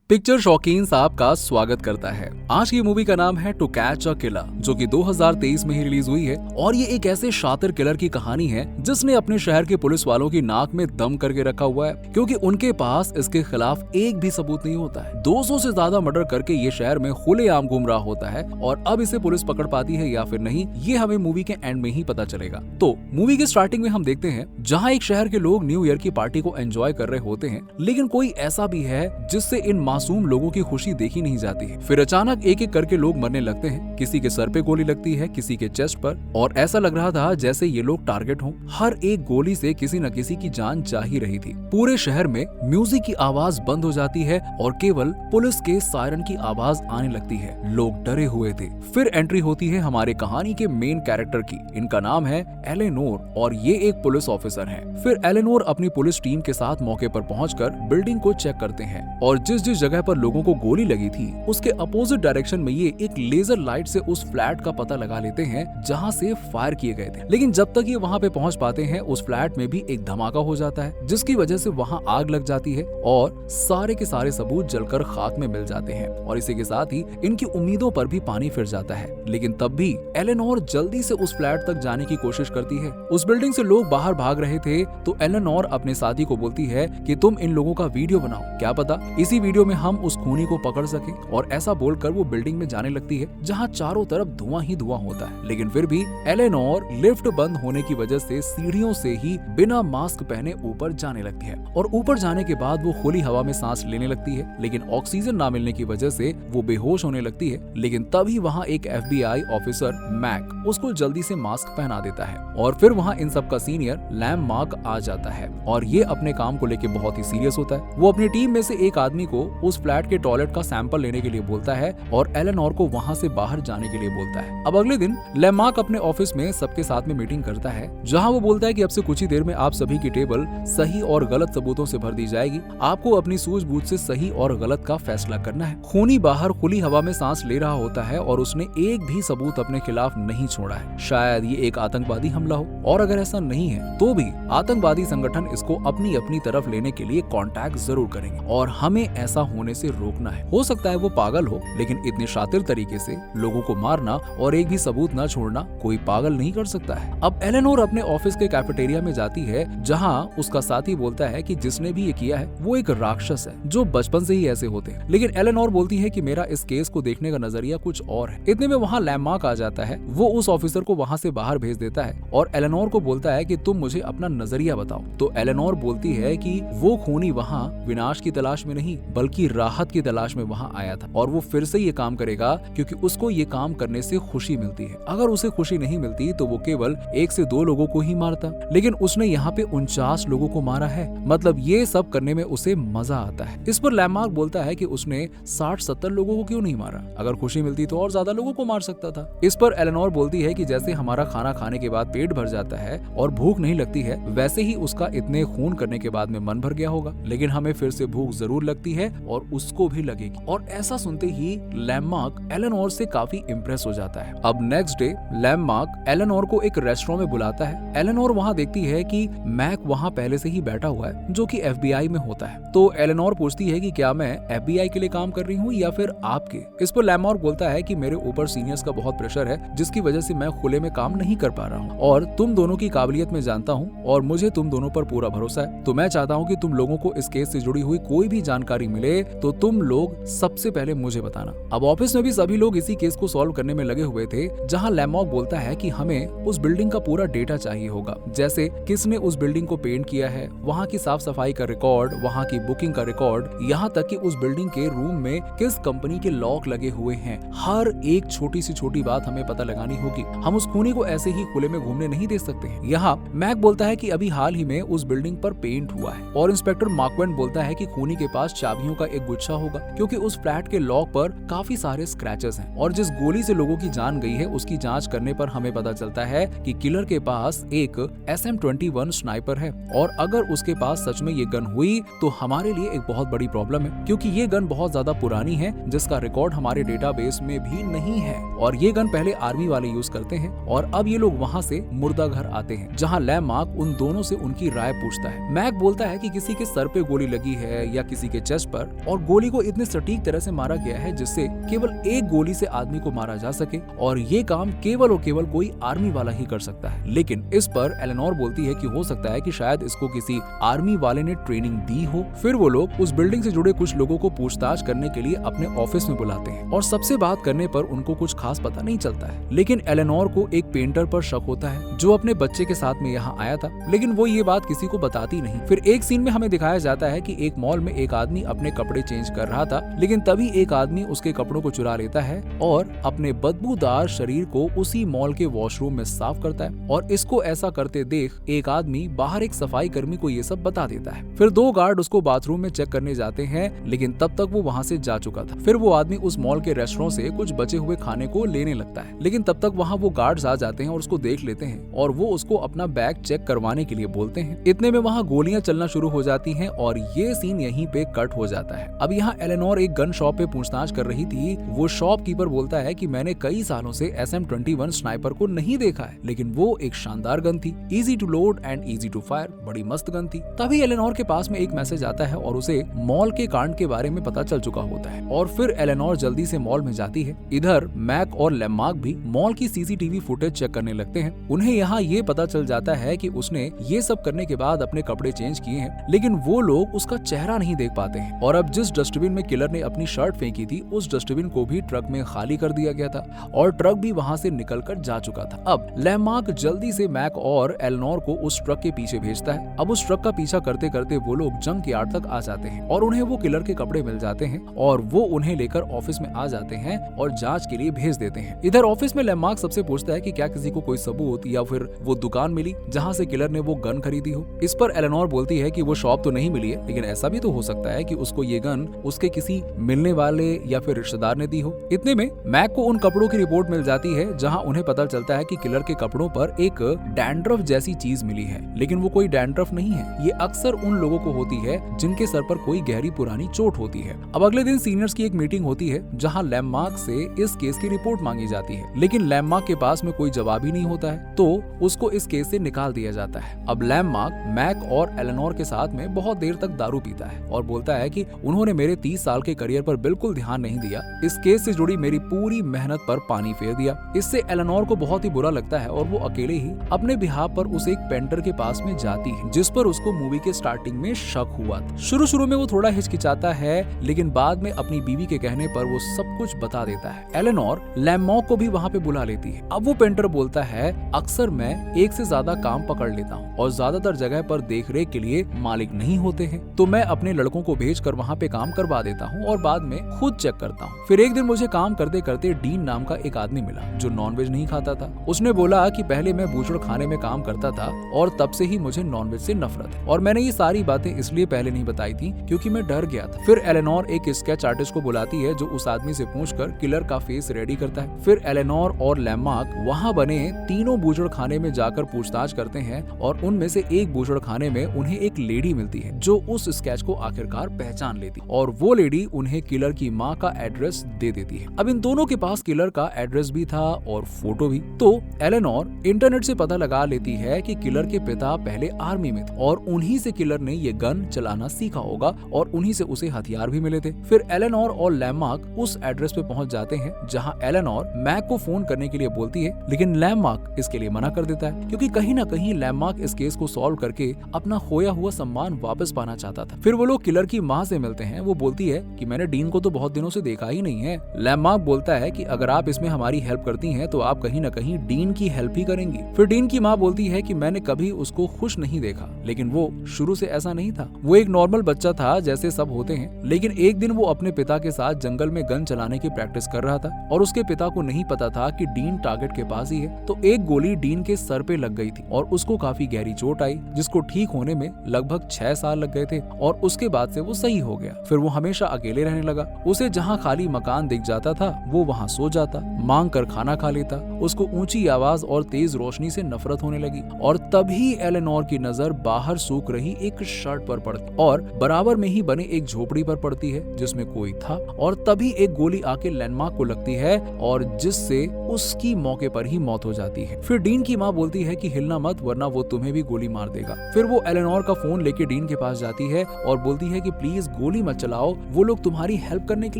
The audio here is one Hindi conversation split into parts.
पिक्चर शौकीन साहब का स्वागत करता है। आज की मूवी का नाम है टू कैच अ किलर, जो कि 2023 में ही रिलीज हुई है। और ये एक ऐसे शातिर किलर की कहानी है जिसने अपने शहर के पुलिस वालों की नाक में दम करके रखा हुआ है, क्योंकि उनके पास इसके खिलाफ एक भी सबूत नहीं होता है। 200 से ज्यादा मर्डर करके ये शहर में खुलेआम घूम रहा होता है, और अब इसे पुलिस पकड़ पाती है या फिर नहीं, ये हमें मूवी के एंड में ही पता चलेगा। तो मूवी के स्टार्टिंग में हम देखते हैं जहाँ एक शहर के लोग न्यू ईयर की पार्टी को एंजॉय कर रहे होते हैं, लेकिन कोई ऐसा भी है जिससे इन मासूम लोगों की खुशी देखी नहीं जाती है। फिर अचानक एक एक करके लोग मरने लगते हैं। किसी के सर पे गोली लगती है, किसी के चेस्ट पर, और ऐसा लग रहा था जैसे ये लोग टारगेट हों। हर एक गोली से किसी न किसी की जान जा ही रही थी। पूरे शहर में म्यूजिक की आवाज बंद हो जाती है और केवल पुलिस के सायरन की आवाज आने लगती है। लोग डरे हुए थे। फिर एंट्री होती है हमारे कहानी के मेन कैरेक्टर की। इनका नाम है एलेनोर और ये एक पुलिस ऑफिसर है। फिर एलेनोर अपनी पुलिस टीम के साथ मौके पर पहुंचकर बिल्डिंग को चेक करते हैं, और जिस जिस जगह पर लोगों को गोली लगी थी उसके अपोजिट डायरेक्शन में ये एक लेजर लाइट से उस फ्लैट का पता लगा लेते हैं जहां से फायर किए गए थे। लेकिन जब तक ये वहां पे पहुंच पाते हैं, उस फ्लैट में भी एक धमाका हो जाता है, जिसकी वजह से वहां आग लग जाती है और सारे के सारे सबूत जलकर खाक में मिल जाते हैं। और इसी के साथ ही इनकी उम्मीदों पर भी पानी फिर जाता है। लेकिन तब भी एलेनोर जल्दी से उस फ्लैट तक जाने की कोशिश करती है। उस बिल्डिंग से लोग बाहर भाग रहे थे, तो एलेनोर अपने साथी को बोलती है कि तुम इन लोगों का वीडियो बनाओ, क्या पता इसी वीडियो में हम उस खूनी को पकड़ सके। और ऐसा बोलकर वो बिल्डिंग में जाने लगती है जहां चारों तरफ धुआं ही धुआं होता है। लेकिन फिर भी एलेनोर लिफ्ट बंद होने की वजह से सीढ़ियों से ही बिना मास्क पहने ऊपर जाने लगती है। और ऊपर जाने के बाद वो खुली हवा में सांस लेने लगती है, लेकिन ऑक्सीजन ना मिलने की वजह से वो बेहोश होने लगती है। लेकिन तभी वहाँ एक FBI ऑफिसर मैक उसको जल्दी से मास्क पहना देता है। और फिर वहाँ इन सब का सीनियर लैममार्क आ जाता है, और ये अपने काम को लेके बहुत ही सीरियस होता है। वो अपनी टीम में से एक आदमी को उस फ्लैट के टॉयलेट का सैंपल लेने के लिए बोलता है और एलेनोर को वहां से बाहर जाने के लिए बोलता है। अब अगले दिन लैममार्क अपने ऑफिस में सबके साथ में मीटिंग करता है, जहां वो बोलता है कि अब से कुछ ही देर में आप सभी की टेबल सही और गलत सबूतों से भर दी जाएगी। आपको अपनी सूझबूझ से सही और गलत का फैसला करना है। खूनी बाहर खुली हवा में सांस ले रहा होता है और उसने एक भी सबूत अपने खिलाफ नहीं छोड़ा है। शायद ये एक आतंकवादी हमला हो, और अगर ऐसा नहीं है तो भी आतंकवादी संगठन इसको अपनी अपनी तरफ लेने के लिए कांटेक्ट जरूर करेंगे, और हमें ऐसा होने से रोकना है। हो सकता है वो पागल हो, लेकिन इतने शातिर तरीके से लोगों को मारना और एक भी सबूत न छोड़ना कोई पागल नहीं कर सकता है। अब एलेनोर अपने ऑफिस के कैफेटेरिया में जाती है, जहां उसका साथी बोलता है कि जिसने भी ये किया है वो एक राक्षस है, जो बचपन से ही ऐसे होते हैं। लेकिन एलेनोर बोलती है कि मेरा इस केस को देखने का नजरिया कुछ और है। इतने में वहाँ लैममार्क आ जाता है। वो उस ऑफिसर को वहाँ से बाहर भेज देता है और एलेनोर को बोलता है कि तुम मुझे अपना नजरिया बताओ। तो एलेनोर बोलती है कि वो खूनी वहाँ विनाश की तलाश में नहीं, बल्कि राहत की तलाश में वहाँ आया था, और वो फिर से ये काम करेगा क्योंकि उसको ये काम करने से खुशी मिलती है। अगर उसे खुशी नहीं मिलती तो वो केवल 1 से 2 लोगों को ही मारता, लेकिन उसने यहाँ पे 49 लोगों को मारा है। मतलब ये सब करने में उसे मजा आता है। इस पर लैममार्क बोलता है कि उसने 60-70 लोगों को क्यों नहीं मारा, अगर खुशी मिलती तो और ज्यादा लोगों को मार सकता था। इस पर एलेनोर बोलती है कि जैसे हमारा खाना खाने के बाद पेट भर जाता है और भूख नहीं लगती है, वैसे ही उसका इतने खून करने के बाद में मन भर गया होगा, लेकिन हमें फिर से भूख जरूर लगती है और उसको भी लगेगी। और ऐसा सुनते ही लैममार्क एलेनोर से काफी इम्प्रेस हो जाता है। अब नेक्स्ट डे लैममार्क एलेनोर को एक रेस्टोरेंट में बुलाता है। एलेनोर वहाँ देखती है कि मैक वहाँ पहले से ही बैठा हुआ है, जो कि FBI में होता है। तो एलेनोर पूछती है कि क्या मैं FBI के लिए काम कर रही हूँ या फिर आपके। इस पर लैममार्क बोलता है कि मेरे ऊपर सीनियर्स का बहुत प्रेशर है, जिसकी वजह से मैं खुले में काम नहीं कर पा रहा हूँ, और तुम दोनों की काबिलियत में जानता हूँ और मुझे तुम दोनों पर पूरा भरोसा है। तो मैं चाहता हूँ कि तुम लोगों को इस केस से जुड़ी हुई कोई भी जानकारी मिले तो तुम लोग सबसे पहले मुझे बताना। अब ऑफिस में भी सभी लोग इसी केस को सॉल्व करने में लगे हुए थे, जहां लैममार्क बोलता है कि हमें उस बिल्डिंग का पूरा डेटा चाहिए होगा, जैसे किसने उस बिल्डिंग को पेंट किया है, वहां की साफ सफाई का रिकॉर्ड, वहां की बुकिंग का रिकॉर्ड, यहाँ तक कि उस बिल्डिंग के रूम में किस कंपनी के लॉक लगे हुए हैं। हर एक छोटी सी छोटी बात हमें पता लगानी होगी। हम उस खूनी को ऐसे ही खुले में घूमने नहीं दे सकते हैं। यहाँ मैक बोलता है कि अभी हाल ही में उस बिल्डिंग पर पेंट हुआ है, और इंस्पेक्टर मार्कवेन बोलता है कि खूनी के पास चाबियों का एक गुच्छा होगा, क्योंकि उस फ्लैट के लॉक पर काफी सारे स्क्रैचेस हैं, और जिस गोली से लोगों की जान गई है उसकी जांच करने पर हमें पता चलता है कि किलर के पास एक SM-21 स्नाइपर है, और अगर उसके पास सच में ये गन हुई तो हमारे लिए एक बहुत बड़ी प्रॉब्लम है, क्योंकि ये गन बहुत ज्यादा पुरानी है, जिसका रिकॉर्ड हमारे डेटाबेस में भी नहीं है, और ये गन पहले आर्मी वाले यूज करते हैं, और अब ये लोग वहाँ से मुर्दा घर आते हैं, जहाँ लैममार्क उन दोनों से उनकी राय पूछता है। मैक बोलता है कि किसी के सर पे गोली लगी है या किसी के चेस्ट पर, और गोली को इतने सटीक तरह से मारा गया है जिससे केवल एक गोली से आदमी को मारा जा सके और ये काम केवल और केवल कोई आर्मी वाला ही कर सकता है। लेकिन इस पर एलेनोर बोलती है कि हो सकता है कि शायद इसको किसी आर्मी वाले ने ट्रेनिंग दी हो। फिर वो लोग उस बिल्डिंग से जुड़े कुछ लोगों को पूछताछ करने के लिए अपने ऑफिस में बुलाते हैं और सबसे बात करने पर उनको कुछ खास पता नहीं चलता है। लेकिन एलेनोर को एक पेंटर पर शक होता है जो अपने बच्चे के साथ में यहाँ आया था, लेकिन वो ये बात किसी को बताती नहीं। फिर एक सीन में हमें दिखाया जाता है कि एक मॉल में एक आदमी अपने कपड़े चेंज कर रहा था, लेकिन तभी एक आदमी उसके कपड़ों को चुरा लेता है और अपने बदबूदार शरीर को उसी मॉल के वॉशरूम में साफ करता है। और इसको ऐसा करते देख एक आदमी बाहर एक सफाई कर्मी को ये सब बता देता है। फिर 2 गार्ड उसको बाथरूम में चेक करने जाते हैं, लेकिन तब तक वो वहाँ से जा चुका था। फिर वो आदमी उस मॉल के रेस्टोरेंट से कुछ बचे हुए खाने को लेने लगता है, लेकिन तब तक वहाँ वो गार्ड्स आ जाते हैं और उसको देख लेते हैं और वो उसको अपना बैग चेक करवाने के लिए बोलते हैं। इतने में वहाँ गोलियां चलना शुरू हो जाती हैं और ये सीन यहीं पे कट हो जाता है। अब यहाँ एलेनोर एक गन शॉप पे पूछताछ कर रही थी। वो शॉपकीपर बोलता है कि मैंने कई सालों से SM-21 स्नाइपर को नहीं देखा है, लेकिन वो एक शानदार गन थी, easy to load and easy to fire, बड़ी मस्त गन थी। तभी एलेनोर के पास में एक मैसेज आता है और उसे मॉल के कांड के बारे में पता चल चुका होता है और फिर एलेनोर जल्दी से मॉल में जाती है। इधर मैक और लेमार्क भी मॉल की CCTV फुटेज चेक करने लगते हैं। उन्हें यहाँ ये पता चल जाता है कि उसने ये सब करने के बाद अपने कपड़े चेंज किए हैं, लेकिन वो लोग उसका चेहरा नहीं देख पाते हैं। और अब जिस डस्टबिन में किलर ने अपनी शर्ट फेंकी थी उस डस्टबिन को भी ट्रक में खाली कर दिया गया था और ट्रक भी वहाँ से निकलकर जा चुका था। अब लेमार्क जल्दी से मैक और एलेनोर को उस ट्रक के पीछे भेजता है। अब उस ट्रक का पीछा करते करते वो लोग जंक यार्ड तक आ जाते हैं और उन्हें वो किलर के कपड़े मिल जाते हैं और वो उन्हें लेकर ऑफिस में आ जाते हैं और जांच के लिए भेज देते हैं। इधर ऑफिस में लेमार्क सबसे पूछता है कि क्या किसी को कोई सबूत या फिर वो दुकान मिली जहाँ से किलर ने वो गन खरीदी हो। इस पर एलेनोर बोलती है कि वो शॉप तो नहीं मिली है, लेकिन ऐसा भी तो हो सकता है कि उसको ये गन उसके किसी मिलने वाले या फिर रिश्तेदार ने दी हो। इतने में मैक को उन कपड़ों की रिपोर्ट मिल जाती है जहाँ उन्हें पता चलता है कि किलर के कपड़ों पर एक डैंड्रफ जैसी चीज मिली है, लेकिन वो कोई डैंड्रफ नहीं है। ये अक्सर उन लोगों को होती है जिनके सर पर कोई गहरी पुरानी चोट होती है। अब अगले दिन सीनियर्स की एक मीटिंग होती है जहाँ लेमार्क से इस केस की रिपोर्ट मांगी जाती है, लेकिन लेमार्क के पास में कोई जवाब ही नहीं होता है, तो उसको इस केस से निकाल दिया जाता है। अब लेमार्क मैक और एलेनोर के साथ में बहुत देर तक दारू पीता है और बोलता है कि उन्होंने मेरे 30 साल के करियर पर बिल्कुल ध्यान नहीं दिया, इस केस से जुड़ी मेरी पूरी मेहनत पर पानी फेर दिया। इससे एलेनोर को बहुत ही बुरा लगता है और वो अकेले ही अपने बिहाफ पर उस एक पेंटर के पास में जाती है जिस पर उसको मूवी के स्टार्टिंग में शक हुआ था। शुरू में वो थोड़ा हिचकिचाता है, लेकिन बाद में अपनी बीवी के कहने पर वो सब कुछ बता देता है। एलेनोर लेमार्क को भी वहाँ पे बुला लेती है। अब वो पेंटर बोलता है, अक्सर मैं एक से ज्यादा काम पकड़ लेता हूँ और ज्यादातर जगह पर देखरेख के लिए मालिक नहीं होते हैं, तो मैं अपने लड़कों को भेजकर वहाँ पे काम करवा देता हूँ और बाद में खुद चेक करता हूँ। फिर एक दिन मुझे काम करते करते डीन नाम का एक आदमी मिला जो नॉनवेज नहीं खाता था। उसने बोला कि पहले मैं बूचड़ खाने में काम करता था और तब से ही मुझे नॉनवेज से नफरत है, और मैंने ये सारी बातें इसलिए पहले नहीं बताई थी क्योंकि मैं डर गया था। फिर एलेनोर एक स्केच आर्टिस्ट को बुलाती है जो उस आदमी से पूछकर किलर का फेस रेडी करता है। फिर एलेनोर और लेमार्क वहाँ बने तीनों बूचड़ खाने में जाकर पूछताछ करते हैं और उनमें से एक बूचड़ खाने में उन्हें एक लेडी मिलती है जो उस स्केच को आखिरकार पहचान लेती और वो लेडी उन्हें किलर की माँ का एड्रेस दे देती है। अब इन दोनों के पास किलर का एड्रेस भी था और फोटो भी। तो एलेनोर इंटरनेट से पता लगा लेती है कि किलर के पिता पहले आर्मी में थे और उन्हीं से किलर ने ये गन चलाना सीखा होगा और उन्हीं से उसे हथियार भी मिले थे। फिर एलेनोर और लेमार्क उस एड्रेस पे पहुंच जाते हैं जहां एलेनोर मैक को फोन करने के लिए बोलती है, लेकिन लेमार्क इसके लिए मना कर देता है क्योंकि कहीं ना कहीं लेमार्क इस केस को सॉल्व करके अपना खोया हुआ सम्मान वापस पाना चाहता था। फिर वो लोग किलर की माँ से मिलते हैं। वो बोलती है कि मैंने डीन को तो बहुत दिनों से देखा ही नहीं है। लेमार्क बोलता है कि अगर आप इसमें हमारी हेल्प करती हैं तो आप कहीं ना कहीं डीन की हेल्प ही करेंगी। फिर डीन की माँ बोलती है कि मैंने कभी उसको खुश नहीं देखा, लेकिन वो शुरू से ऐसा नहीं था, वो एक नॉर्मल बच्चा था जैसे सब होते हैं। लेकिन एक दिन वो अपने पिता के साथ जंगल में गन चलाने की प्रैक्टिस कर रहा था और उसके पिता को नहीं पता था कि डीन टारगेट के पास ही है। तो एक गोली डीन के सर पे लग गई थी और उसको काफी गहरी चोट आई जिसको ठीक होने में लगभग 6 साल लग गए थे और उसके बाद से वो सही हो गया। फिर वो हमेशा अकेले रहने लगा। उसे जहाँ खाली मकान दिख जाता था वो वहाँ सो जाता, मांग कर खाना खा लेता। उसको ऊंची आवाज और तेज रोशनी से नफरत होने लगी और तभी एलेनोर की नजर बाहर सूख रही एक शर्ट पर पड़ती और बराबर में ही बने एक झोपड़ी पर पड़ती है जिसमें कोई था और तभी एक गोली आके लेमार्क को लगती है और जिससे उसकी मौके पर ही मौत हो जाती है। फिर डीन की माँ बोलती है कि हिलना मत वरना वो तुम्हें भी गोली मार देगा। फिर वो एलेनोर का फोन लेके डीन के पास जाती है और बोलती है कि प्लीज गोली मत चलाओ, वो लोग तुम्हारी हेल्प करने के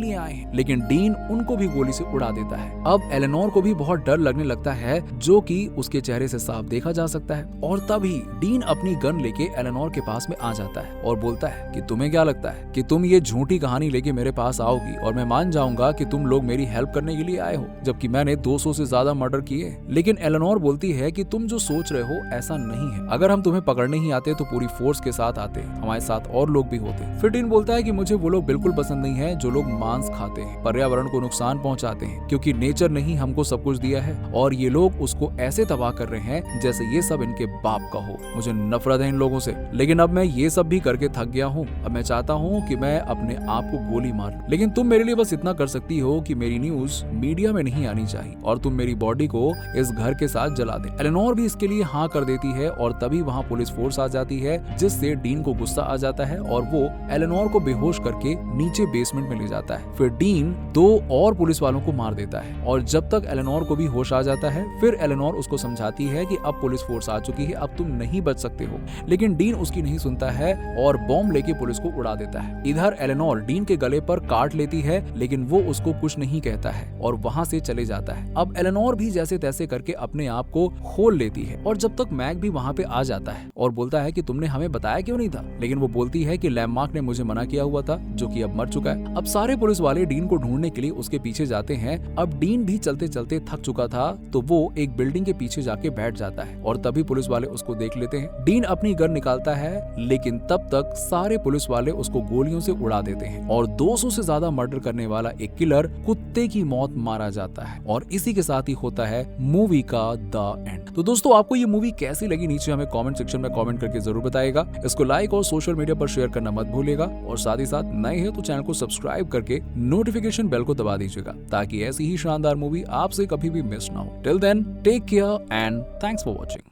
लिए आए हैं। लेकिन डीन उनको भी गोली से उड़ा देता है। अब एलेनोर को भी बहुत डर लगने लगता है, जो कि उसके चेहरे से साफ देखा जा सकता है। और तभी डीन अपनी गन लेके एलेनोर के पास में आ जाता है और बोलता है कि तुम्हें क्या लगता है कि तुम ये झूठी कहानी लेके मेरे पास आओगी और मैं मान जाऊंगा कि तुम लोग मेरी हेल्प करने के लिए आए हो, जबकि मैंने 200 से ज्यादा मर्डर किए। लेकिन एलेनोर बोलती है कि तुम जो सोच रहे हो ऐसा नहीं है। अगर हम तुम्हें पकड़ने ही आते तो पूरी फोर्स के साथ आते, हमारे साथ और लोग भी होते। फिर डीन बोलता है कि मुझे वो लोग बिल्कुल पसंद नहीं है जो लोग मांस खाते हैं, पर्यावरण को नुकसान पहुंचाते हैं, क्योंकि नेचर ने ही हमको सब कुछ दिया है और ये लोग उसको ऐसे तबाह कर रहे हैं जैसे ये सब इनके बाप का हो। मुझे नफरत है इन लोगों से, लेकिन अब मैं ये सब भी करके थक गया हूँ। अब मैं चाहता हूँ कि मैं अपने आप को गोली मार लूं, लेकिन तुम मेरे लिए बस इतना कर सकती हो कि मेरी न्यूज मीडिया में नहीं आनी चाहिए और तुम मेरी बॉडी को इस घर के साथ जला दे। एलेनोर भी इसके लिए हाँ कर देती है और तभी वहाँ पुलिस फोर्स आ जाती है, जिससे डीन को गुस्सा आ जाता है और वो एलेनोर को बेहोश करके नीचे बेसमेंट में ले जाता है। फिर डीन 2 और पुलिस वालों को मार देता है और जब तक एलेनोर को भी होश आ जाता है, फिर एलेनोर उसको समझाती है कि अब पुलिस फोर्स आ चुकी है, अब तुम नहीं बच सकते हो। लेकिन डीन उसकी नहीं सुनता है और बॉम्ब लेके पुलिस को उड़ा देता है। इधर एलेनोर डीन के गले पर काट लेती है, लेकिन वो उसको कुछ नहीं कहता है और वहां से चले जाता है। अब एलेनोर भी जैसे तैसे करके अपने आप को खोल लेती है और जब तक मैग भी वहां पे आ जाता है और बोलता है कि तुमने हमें बताया क्यों नहीं था, लेकिन वो बोलती है कि लैंडमार्क ने मुझे मना किया हुआ था, जो कि अब मर चुका है। अब सारे पुलिस वाले डीन को ढूंढने के लिए उसके पीछे जाते हैं। अब डीन भी चलते चलते थक चुका था, तो वो एक बिल्डिंग के पीछे जाके बैठ जाता है और तभी पुलिस वाले उसको देख लेते हैं। डीन अपनी गन निकालता है, लेकिन तब तक सारे पुलिस वाले उसको गोलियों से उड़ा देते हैं और 200 से ज्यादा मर्डर करने वाला एक किलर कुत्ते की मौत मारा जाता है। और इसी के साथ ही होता है मूवी का द एंड। तो दोस्तों, आपको ये मूवी कैसी लगी नीचे हमें कमेंट सेक्शन में कमेंट करके जरूर बताइएगा। इसको लाइक और सोशल मीडिया पर शेयर करना मत भूलिएगा और साथ ही साथ नए हैं तो चैनल को सब्सक्राइब करके नोटिफिकेशन बेल को दबा दीजिएगा, ताकि ऐसी ही शानदार मूवी आपसे कभी भी मिस ना हो। Till then, take care and thanks for watching.